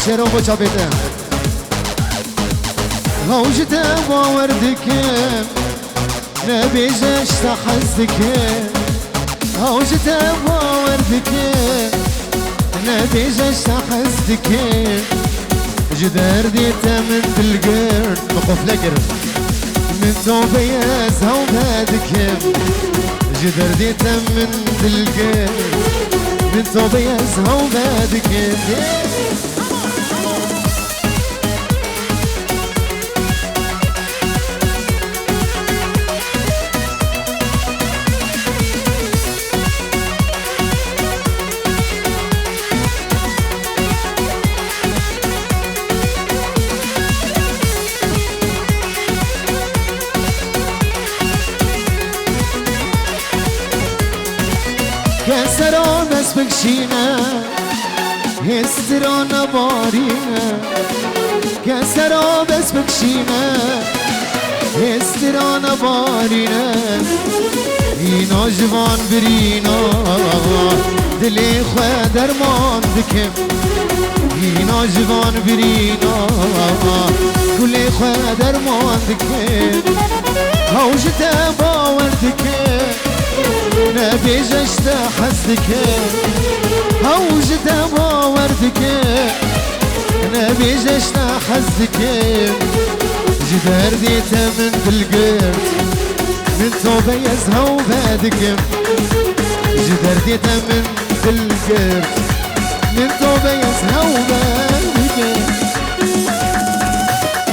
شيرو بوچا بيته هوجته باوردك نبيجش تحزك هوجته باوردك نبيجش تحزك جدار ديته من تلقرد وقف لقر من توبيز هو بادك جدار ديته من تلقرد من توبيز هو بادك كسران بس بكشينا هستران بارينا كسران بس بكشينا هستران بارينا اینا جوان برینا دلی خواه درمان دکم اینا جوان برینا دلی خواه درمان دکم هوجته باور دکم نبيجش تحزك هوجته باوردك نبيجش تحزك جدار ديته من بالقرد من توبة يزهو بادك جدار ديته من بالقرد من توبة يزهو بادك